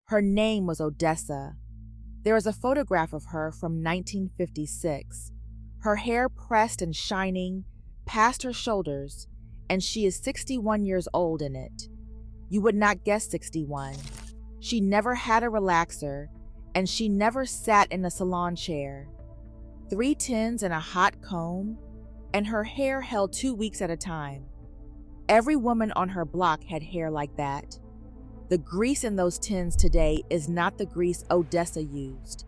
Her name was Odessa. There is a photograph of her from 1956. Her hair pressed and shining past her shoulders, and she is 61 years old in it. You would not guess 61. She never had a relaxer, and she never sat in a salon chair. 3 tins and a hot comb, and her hair held 2 weeks at a time. Every woman on her block had hair like that. The grease in those tins today is not the grease Odessa used.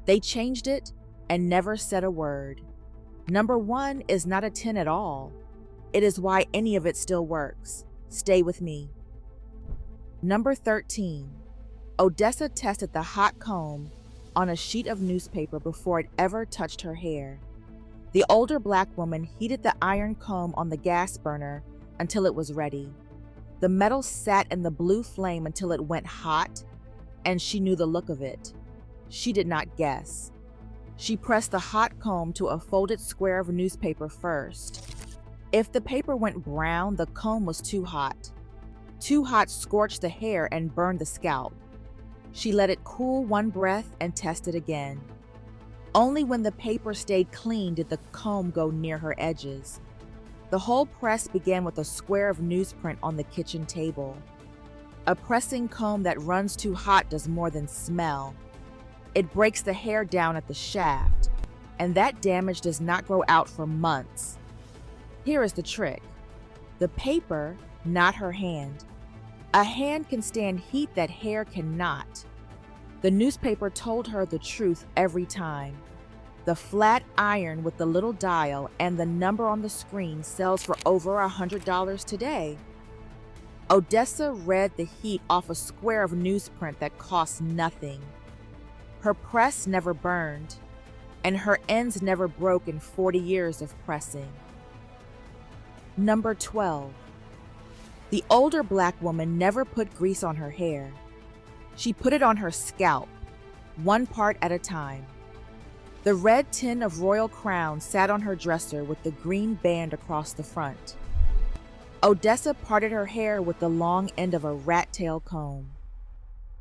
They changed it and never said a word. Number 1 is not a tin at all. It is why any of it still works. Stay with me. Number 13. Odessa tested the hot comb on a sheet of newspaper before it ever touched her hair. The older black woman heated the iron comb on the gas burner until it was ready. The metal sat in the blue flame until it went hot, and she knew the look of it. She did not guess. She pressed the hot comb to a folded square of newspaper first. If the paper went brown, the comb was too hot. Too hot scorched the hair and burned the scalp. She let it cool one breath and tested again. Only when the paper stayed clean did the comb go near her edges. The whole press began with a square of newsprint on the kitchen table. A pressing comb that runs too hot does more than smell. It breaks the hair down at the shaft, and that damage does not grow out for months. Here is the trick. The paper, not her hand. A hand can stand heat that hair cannot. The newspaper told her the truth every time. The flat iron with the little dial and the number on the screen sells for over $100 today. Odessa read the heat off a square of newsprint that cost nothing. Her press never burned, and her ends never broke in 40 years of pressing. Number 12. The older black woman never put grease on her hair. She put it on her scalp, one part at a time. The red tin of Royal Crown sat on her dresser with the green band across the front. Odessa parted her hair with the long end of a rat-tail comb.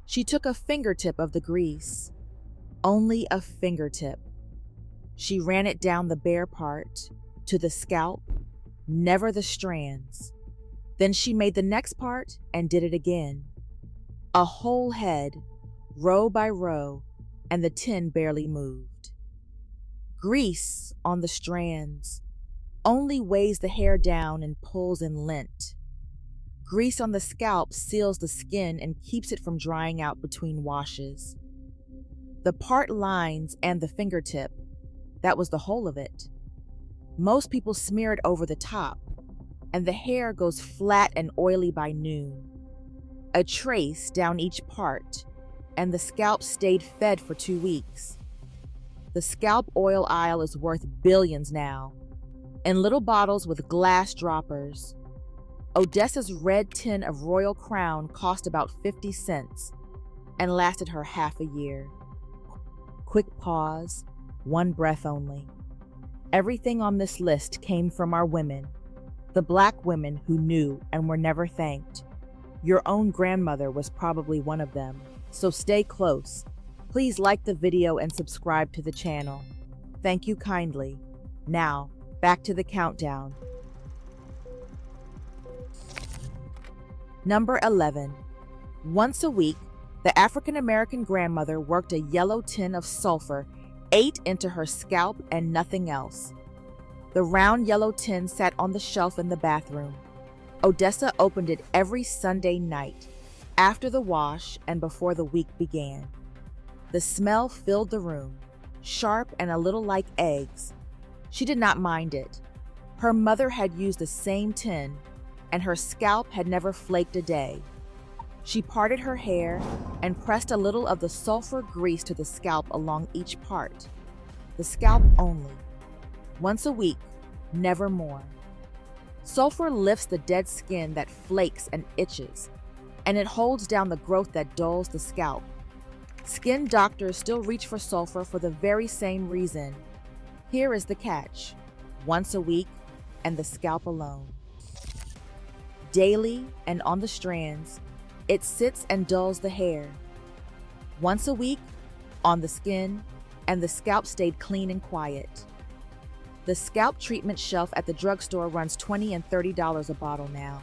She took a fingertip of the grease, only a fingertip. She ran it down the bare part, to the scalp, never the strands. Then she made the next part and did it again. A whole head, row by row, and the tin barely moved. Grease on the strands only weighs the hair down and pulls in lint. Grease on the scalp seals the skin and keeps it from drying out between washes. The part lines and the fingertip, that was the whole of it. Most people smear it over the top, and the hair goes flat and oily by noon. A trace down each part, and the scalp stayed fed for 2 weeks. The scalp oil aisle is worth billions now, in little bottles with glass droppers. Odessa's red tin of Royal Crown cost about 50 cents and lasted her half a year. Quick pause, one breath only. Everything on this list came from our women, the black women who knew and were never thanked. Your own grandmother was probably one of them, so stay close. Please like the video and subscribe to the channel. Thank you kindly. Now, back to the countdown. Number 11. Once a week, the African-American grandmother worked a yellow tin of sulfur, ate into her scalp and nothing else. The round yellow tin sat on the shelf in the bathroom. Odessa opened it every Sunday night, after the wash and before the week began. The smell filled the room, sharp and a little like eggs. She did not mind it. Her mother had used the same tin, and her scalp had never flaked a day. She parted her hair and pressed a little of the sulfur grease to the scalp along each part. The scalp only. Once a week, never more. Sulfur lifts the dead skin that flakes and itches, and it holds down the growth that dulls the scalp. Skin doctors still reach for sulfur for the very same reason. Here is the catch: once a week, and the scalp alone. Daily and on the strands, it sits and dulls the hair. once a week, on the skin, and the scalp stayed clean and quiet. The scalp treatment shelf at the drugstore runs $20 and $30 a bottle now.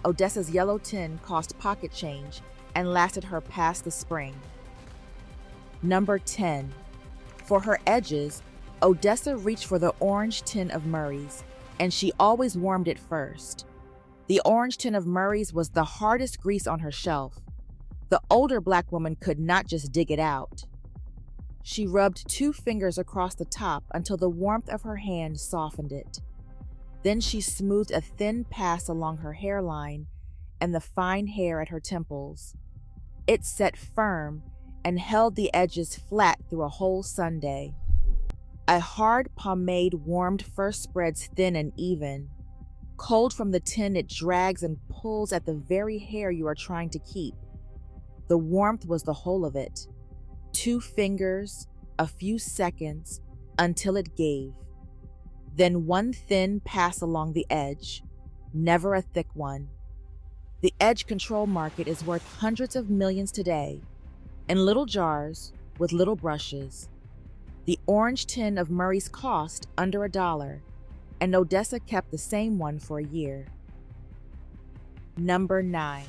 Odessa's yellow tin cost pocket change and lasted her past the spring. Number 10. For her edges, Odessa reached for the orange tin of Murray's, and she always warmed it first. The orange tin of Murray's was the hardest grease on her shelf. The older black woman could not just dig it out. She rubbed 2 fingers across the top until the warmth of her hand softened it. Then she smoothed a thin pass along her hairline and the fine hair at her temples. It set firm and held the edges flat through a whole Sunday. A hard pomade warmed first spreads thin and even. Cold from the tin, it drags and pulls at the very hair you are trying to keep. The warmth was the whole of it. 2 fingers, a few seconds, until it gave. Then 1 thin pass along the edge, never a thick one. The edge control market is worth hundreds of millions today, in little jars with little brushes. The orange tin of Murray's cost under $1, and Odessa kept the same one for a year. Number 9.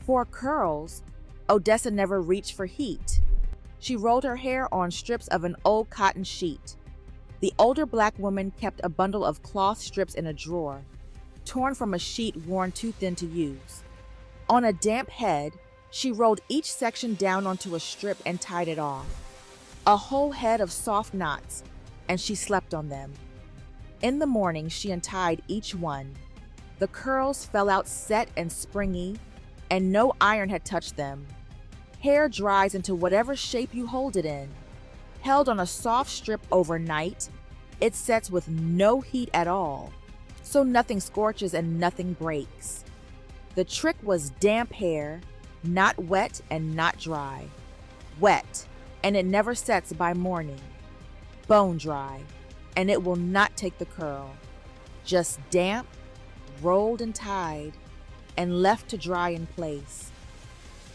For curls, Odessa never reached for heat. She rolled her hair on strips of an old cotton sheet. The older black woman kept a bundle of cloth strips in a drawer, torn from a sheet worn too thin to use. On a damp head, she rolled each section down onto a strip and tied it off. A whole head of soft knots, and she slept on them. In the morning, she untied each one. The curls fell out set and springy, and no iron had touched them. Hair dries into whatever shape you hold it in. Held on a soft strip overnight, it sets with no heat at all, so nothing scorches and nothing breaks. The trick was damp hair, not wet and not dry. Wet, and it never sets by morning. Bone dry, and it will not take the curl. Just damp, rolled and tied, and left to dry in place.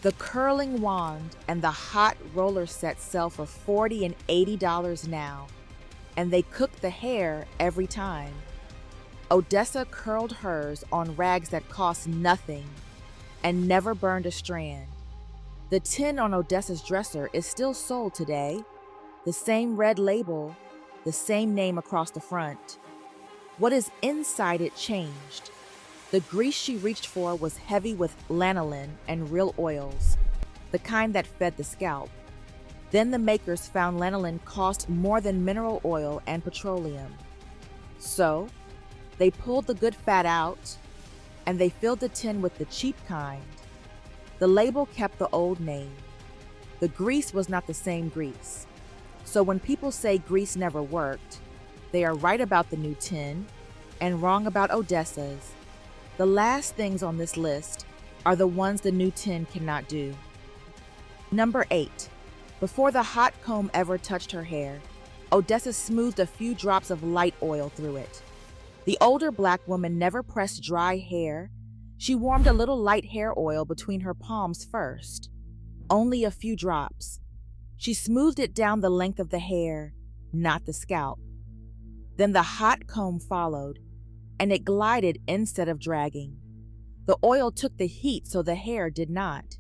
The curling wand and the hot roller set sell for $40 and $80 now, and they cook the hair every time. Odessa curled hers on rags that cost nothing and never burned a strand. The tin on Odessa's dresser is still sold today. The same red label, the same name across the front. What is inside it changed. The grease she reached for was heavy with lanolin and real oils, the kind that fed the scalp. Then the makers found lanolin cost more than mineral oil and petroleum. So, they pulled the good fat out, and they filled the tin with the cheap kind. The label kept the old name. The grease was not the same grease. So when people say grease never worked, they are right about the new tin and wrong about Odessa's. The last things on this list are the ones the new tin cannot do. Number 8. Before the hot comb ever touched her hair, Odessa smoothed a few drops of light oil through it. The older black woman never pressed dry hair. She warmed a little light hair oil between her palms first. Only a few drops. She smoothed it down the length of the hair, not the scalp. Then the hot comb followed, and it glided instead of dragging. The oil took the heat so the hair did not.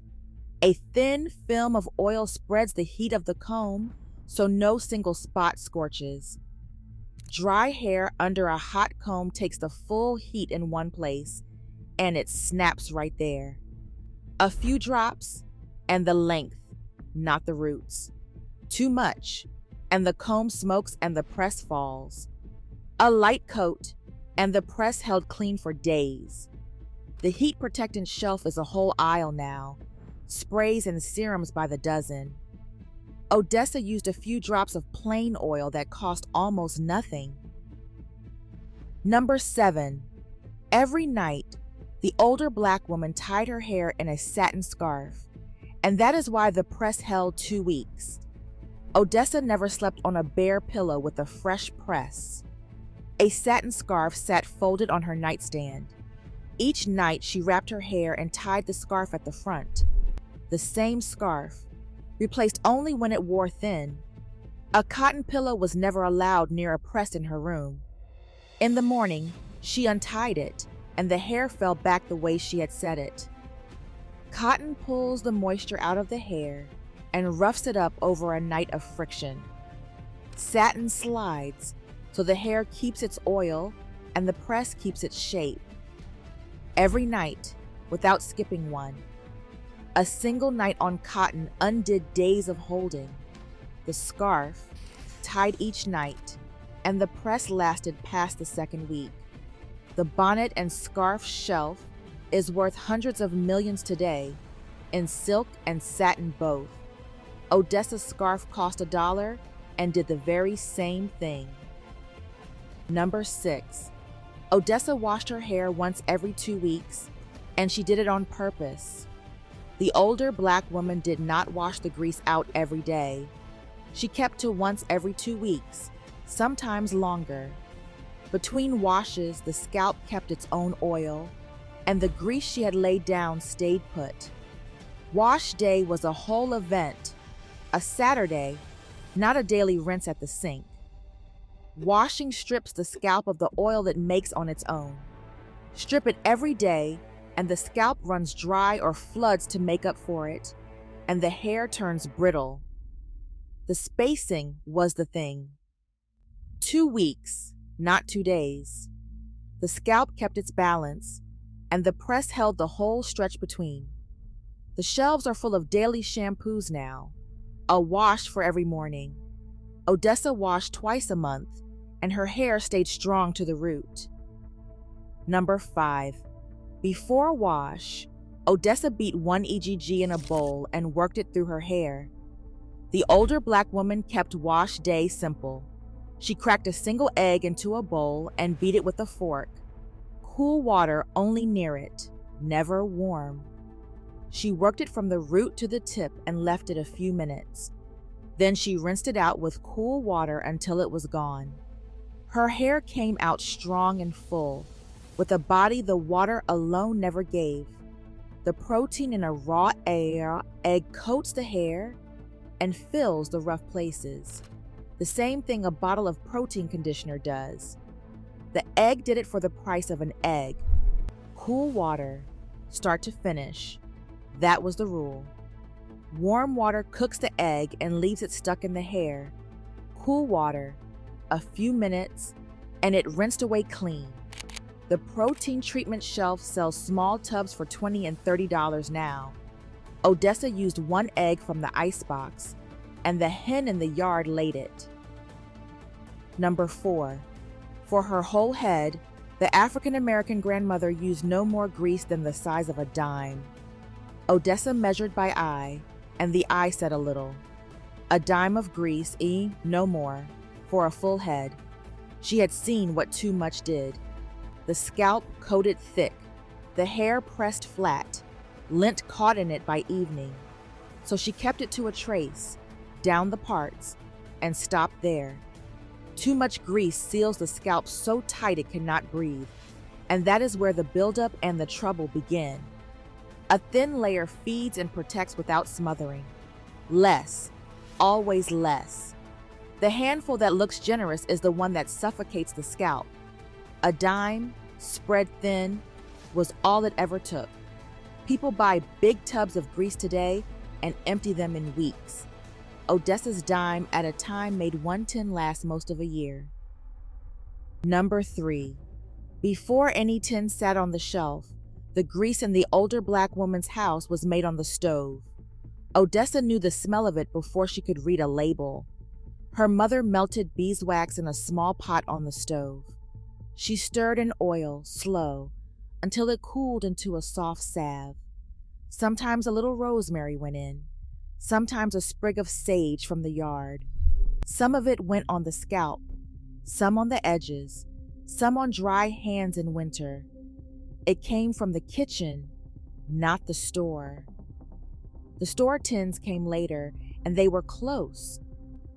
A thin film of oil spreads the heat of the comb so no single spot scorches. Dry hair under a hot comb takes the full heat in one place, and it snaps right there. A few drops, and the length, not the roots. Too much, and the comb smokes and the press falls. A light coat, and the press held clean for days. The heat protectant shelf is a whole aisle now, sprays and serums by the dozen. Odessa used a few drops of plain oil that cost almost nothing. Number 7. Every night, the older black woman tied her hair in a satin scarf, and that is why the press held 2 weeks. Odessa never slept on a bare pillow with a fresh press. A satin scarf sat folded on her nightstand. Each night she wrapped her hair and tied the scarf at the front. The same scarf, replaced only when it wore thin. A cotton pillow was never allowed near a press in her room. In the morning, she untied it, and the hair fell back the way she had set it. Cotton pulls the moisture out of the hair and roughs it up over a night of friction. Satin slides, so the hair keeps its oil and the press keeps its shape. Every night, without skipping one. A single night on cotton undid days of holding. The scarf, tied each night, and the press lasted past the second week. The bonnet and scarf shelf is worth hundreds of millions today, in silk and satin both. Odessa's scarf cost $1 and did the very same thing. Number 6. Odessa washed her hair once every 2 weeks, and she did it on purpose. The older Black woman did not wash the grease out every day. She kept to once every 2 weeks, sometimes longer. Between washes, the scalp kept its own oil, and the grease she had laid down stayed put. Wash day was a whole event, a Saturday, not a daily rinse at the sink. Washing strips the scalp of the oil it makes on its own. Strip it every day, and the scalp runs dry or floods to make up for it, and the hair turns brittle. The spacing was the thing. 2 weeks, not 2 days. The scalp kept its balance, and the press held the whole stretch between. The shelves are full of daily shampoos now, a wash for every morning. Odessa washed twice a month, and her hair stayed strong to the root. Number 5. Before wash, Odessa beat 1 EGG in a bowl and worked it through her hair. The older Black woman kept wash day simple. She cracked a single egg into a bowl and beat it with a fork. Cool water only near it, never warm. She worked it from the root to the tip and left it a few minutes. Then she rinsed it out with cool water until it was gone. Her hair came out strong and full, with a body the water alone never gave. The protein in a raw egg coats the hair and fills the rough places. The same thing a bottle of protein conditioner does. The egg did it for the price of an egg. Cool water, start to finish. That was the rule. Warm water cooks the egg and leaves it stuck in the hair. Cool water, a few minutes, and it rinsed away clean. The protein treatment shelf sells small tubs for $20 and $30 now. Odessa used 1 egg from the icebox, and the hen in the yard laid it. Number 4. For her whole head, the African-American grandmother used no more grease than the size of a dime. Odessa measured by eye, and the eye said a little. A dime of grease, no more, for a full head. She had seen what too much did. The scalp coated thick, the hair pressed flat, lint caught in it by evening. So she kept it to a trace, down the parts, and stopped there. Too much grease seals the scalp so tight it cannot breathe, and that is where the buildup and the trouble begin. A thin layer feeds and protects without smothering. Less, always less. The handful that looks generous is the one that suffocates the scalp. A dime, spread thin, was all it ever took. People buy big tubs of grease today and empty them in weeks. Odessa's dime at a time made 1 tin last most of a year. Number 3. Before any tin sat on the shelf, the grease in the older Black woman's house was made on the stove. Odessa knew the smell of it before she could read a label. Her mother melted beeswax in a small pot on the stove. She stirred in oil, slow, until it cooled into a soft salve. Sometimes a little rosemary went in, sometimes a sprig of sage from the yard. Some of it went on the scalp, some on the edges, some on dry hands in winter. It came from the kitchen, not the store. The store tins came later, and they were close,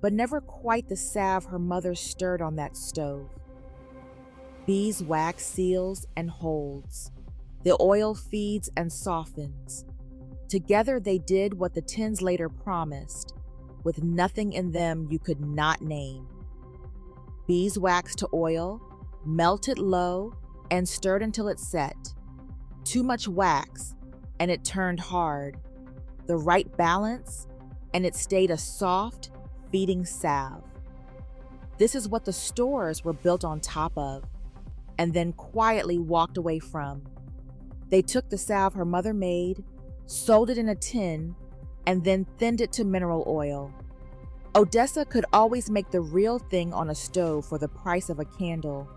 but never quite the salve her mother stirred on that stove. Beeswax seals and holds. The oil feeds and softens. Together they did what the tins later promised, with nothing in them you could not name. Beeswax to oil, melted low, and stirred until it set. Too much wax, and it turned hard. The right balance, and it stayed a soft, feeding salve. This is what the stores were built on top of, and then quietly walked away from. They took the salve her mother made, sold it in a tin, and then thinned it to mineral oil. Odessa could always make the real thing on a stove for the price of a candle.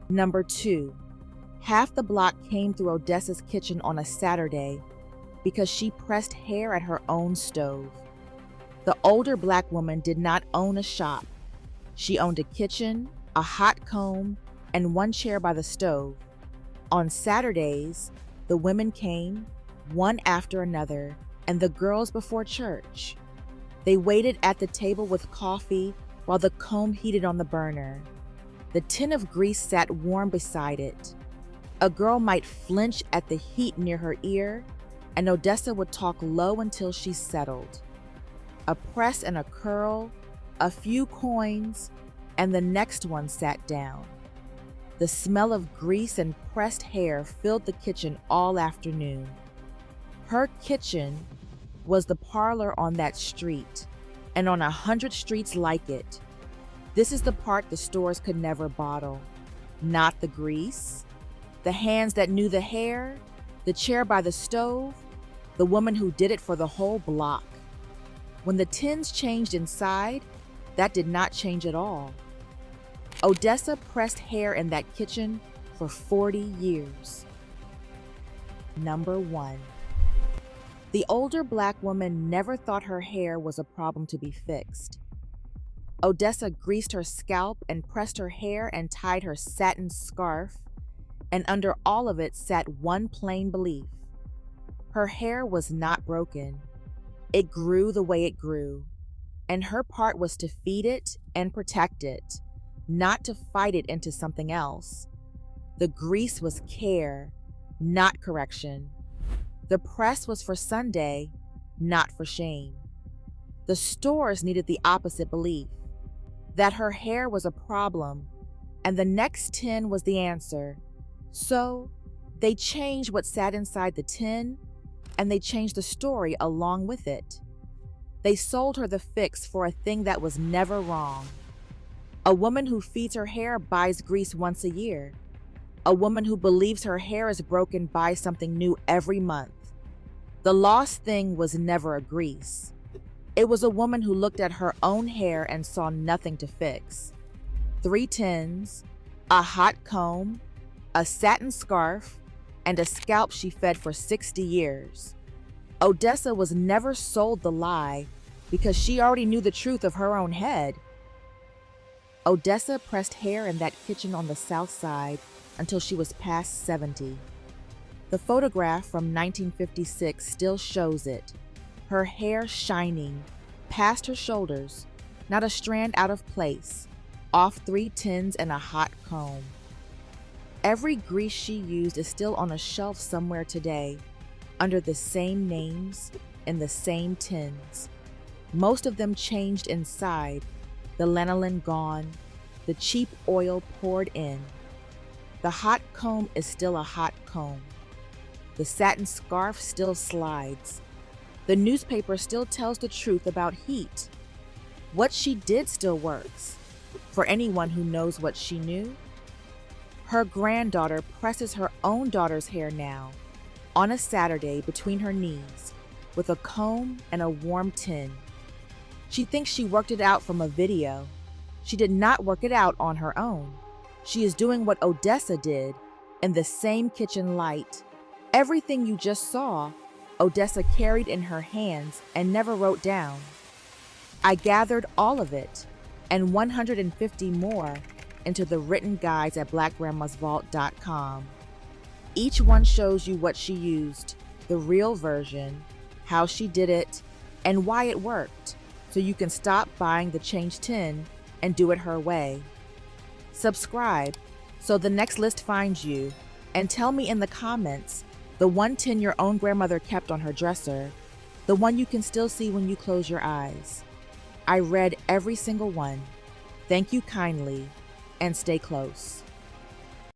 Number 2. Half the block came through Odessa's kitchen on a Saturday because she pressed hair at her own stove. The older black woman did not own a shop. She owned a kitchen, a hot comb, and one chair by the stove. On Saturdays, the women came, one after another, and the girls before church. They waited at the table with coffee while the comb heated on the burner. The tin of grease sat warm beside it. A girl might flinch at the heat near her ear, and Odessa would talk low until she settled. A press and a curl, a few coins, and the next one sat down. The smell of grease and pressed hair filled the kitchen all afternoon. Her kitchen was the parlor on that street, and on 100 streets like it. This is the part the stores could never bottle. Not the grease, the hands that knew the hair, the chair by the stove, the woman who did it for the whole block. When the tins changed inside, that did not change at all. Odessa pressed hair in that kitchen for 40 years. Number 1. The older black woman never thought her hair was a problem to be fixed. Odessa greased her scalp and pressed her hair and tied her satin scarf, and under all of it sat one plain belief. Her hair was not broken. It grew the way it grew, and her part was to feed it and protect it, not to fight it into something else. The grease was care, not correction. The press was for Sunday, not for shame. The stores needed the opposite belief, that her hair was a problem, and the next tin was the answer. So they changed what sat inside the tin, and they changed the story along with it. They sold her the fix for a thing that was never wrong. A woman who feeds her hair buys grease once a year. A woman who believes her hair is broken buys something new every month. The lost thing was never a grease. It was a woman who looked at her own hair and saw nothing to fix. 3 tins, a hot comb, a satin scarf, and a scalp she fed for 60 years. Odessa was never sold the lie because she already knew the truth of her own head. Odessa pressed hair in that kitchen on the south side until she was past 70. The photograph from 1956 still shows it. Her hair shining, past her shoulders, not a strand out of place, off 3 tins and a hot comb. Every grease she used is still on a shelf somewhere today, under the same names, in the same tins. Most of them changed inside, the lanolin gone, the cheap oil poured in. The hot comb is still a hot comb. The satin scarf still slides. The newspaper still tells the truth about heat. What she did still works, for anyone who knows what she knew. Her granddaughter presses her own daughter's hair now, on a Saturday between her knees, with a comb and a warm tin. She thinks she worked it out from a video. She did not work it out on her own. She is doing what Odessa did, in the same kitchen light. Everything you just saw, Odessa carried in her hands and never wrote down. I gathered all of it, and 150 more, into the written guides at blackgrandmasvault.com. Each one shows you what she used, the real version, how she did it, and why it worked, so you can stop buying the changed tin and do it her way. Subscribe so the next list finds you, and tell me in the comments The 110 your own grandmother kept on her dresser, the one you can still see when you close your eyes. I read every single one. Thank you kindly, and stay close.